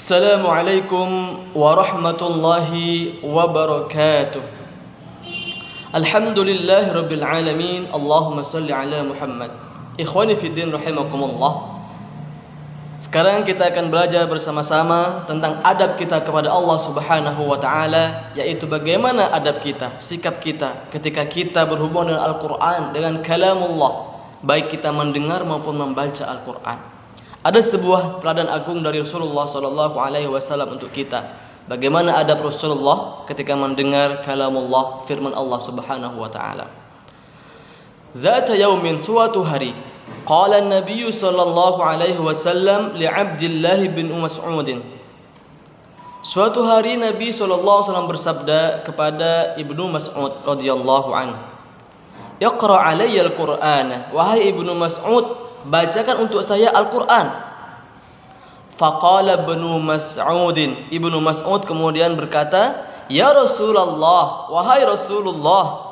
Assalamualaikum warahmatullahi wabarakatuh. Alhamdulillahi rabbil alamin. Allahumma salli ala Muhammad. Ikhwani fiddin rahimakumullah. Sekarang kita akan belajar bersama-sama tentang adab kita kepada Allah Subhanahu wa taala, yaitu bagaimana adab kita, sikap kita ketika kita berhubungan dengan Al-Qur'an, dengan kalamullah, baik kita mendengar maupun membaca Al-Qur'an. Ada sebuah teladan agung dari Rasulullah sallallahu alaihi wasallam untuk kita. Bagaimana adab Rasulullah ketika mendengar kalamullah, firman Allah Subhanahu wa taala. Zata yaumin, suatu hari, qala an-nabiy sallallahu alaihi wasallam li Abdullah bin Mas'ud. Suatu hari Nabi sallallahu alaihi wasallam bersabda kepada Ibnu Mas'ud radhiyallahu anhu, "Iqra 'alayya al-Qur'ana." Wahai Ibnu Mas'ud, bacakan untuk saya Al-Quran. Faqala Ibnu Mas'udin. Ibnu Mas'ud kemudian berkata, "Ya Rasulullah, wahai Rasulullah,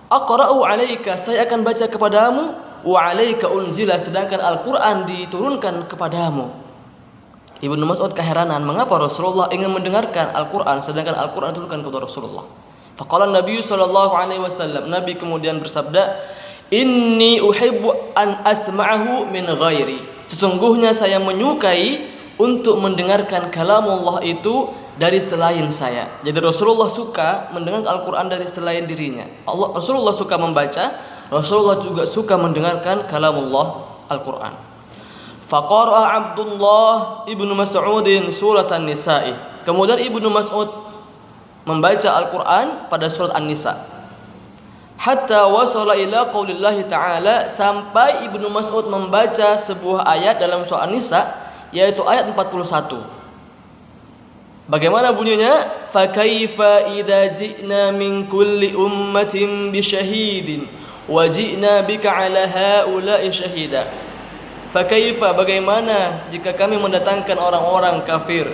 aqra'u 'alaika, saya akan baca kepadamu, wa 'alaika unzila, sedangkan Al-Quran diturunkan kepadamu." Ibnu Mas'ud keheranan, mengapa Rasulullah ingin mendengarkan Al-Quran sedangkan Al-Quran diturunkan kepada Rasulullah. Faqala Nabi sallallahu alaihi wasallam, Nabi kemudian bersabda, "Inni uhibbu an asma'ahu min ghairi." Sesungguhnya saya menyukai untuk mendengarkan kalamullah itu dari selain saya. Jadi Rasulullah suka mendengar Al-Quran dari selain dirinya. Rasulullah suka membaca, Rasulullah juga suka mendengarkan kalamullah Al-Quran. Faqara'a Abdullah ibnu Mas'udin surat An-Nisa'i. Kemudian Ibnu Mas'ud membaca Al-Quran pada surat An-Nisa. Hatta wasala ila qaulillahi ta'ala, sampai Ibnu Mas'ud membaca sebuah ayat dalam surah An-Nisa, yaitu ayat 41. Bagaimana bunyinya? Fa kaifa idza ji'na min kulli ummatin bi syahidin wa ji'na bika 'ala haula'i syahida. Fa kaifa, bagaimana jika kami mendatangkan orang-orang kafir?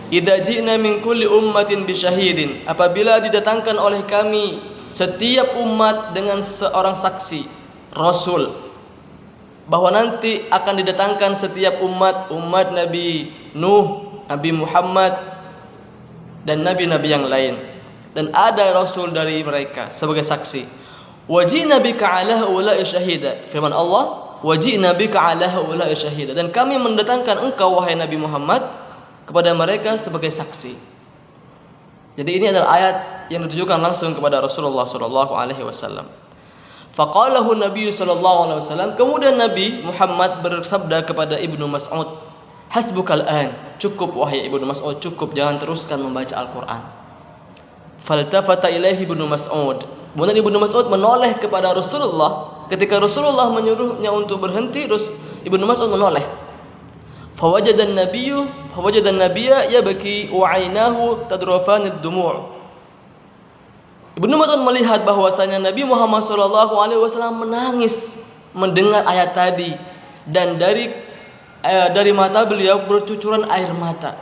Idza ji'na min kulli ummatin bi syahidin, apabila didatangkan oleh kami setiap umat dengan seorang saksi, Rasul, bahwa nanti akan didatangkan setiap umat Nabi Nuh, Nabi Muhammad, dan nabi-nabi yang lain, dan ada Rasul dari mereka sebagai saksi. Wajina bika 'ala haula'i syahida, firman Allah, wajina bika 'ala haula'i syahida, dan kami mendatangkan engkau wahai Nabi Muhammad kepada mereka sebagai saksi. Jadi ini adalah ayat yang ditujukan langsung kepada Rasulullah sallallahu alaihi wasallam. Faqalahu Nabi sallallahu alaihi wasallam, kemudian Nabi Muhammad bersabda kepada Ibnu Mas'ud, "Hasbukal an." Cukup wahai Ibnu Mas'ud, cukup, jangan teruskan membaca Al-Qur'an. Faltafata ilaihi Ibnu Mas'ud. Kemudian Ibnu Mas'ud menoleh kepada Rasulullah. Ketika Rasulullah menyuruhnya untuk berhenti, Ibnu Mas'ud menoleh. Fawajada an-nabiyya yabki wa 'ainahu tadrafan ad-dumu'. Ibnu Mas'ud melihat bahwasanya Nabi Muhammad sallallahu alaihi wasallam menangis mendengar ayat tadi, dan dari mata beliau bercucuran air mata.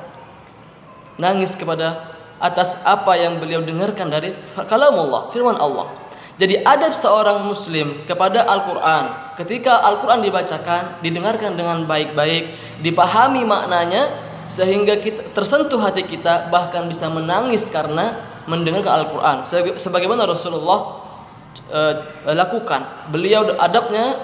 Nangis kepada atas apa yang beliau dengarkan dari kalamullah, firman Allah. Jadi adab seorang muslim kepada Al-Quran, ketika Al-Quran dibacakan, didengarkan dengan baik-baik, dipahami maknanya, sehingga kita tersentuh hati kita, bahkan bisa menangis karena mendengarkan Al-Quran. Sebagaimana Rasulullah lakukan. Beliau adabnya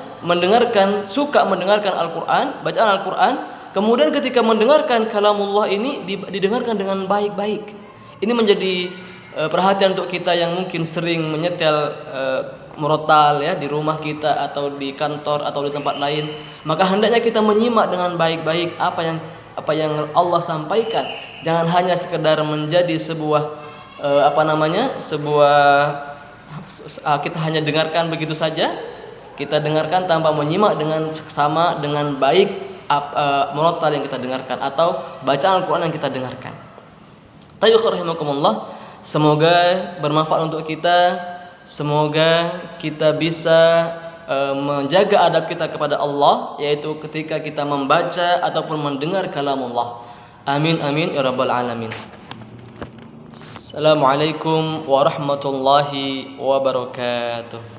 suka mendengarkan Al-Quran, bacaan Al-Quran. Kemudian ketika mendengarkan kalamullah ini didengarkan dengan baik-baik. Ini menjadi perhatian untuk kita yang mungkin sering menyetel murotal ya di rumah kita atau di kantor atau di tempat lain. Maka hendaknya kita menyimak dengan baik-baik apa yang Allah sampaikan. Jangan hanya sekedar menjadi kita hanya dengarkan begitu saja. Kita dengarkan tanpa menyimak dengan seksama, dengan baik murotal yang kita dengarkan atau bacaan Al-Quran yang kita dengarkan. Rahimakumullah. Semoga bermanfaat untuk kita. Semoga kita bisa menjaga adab kita kepada Allah, yaitu ketika kita membaca ataupun mendengar kalamullah. Amin amin ya rabbal alamin. Assalamualaikum warahmatullahi wabarakatuh.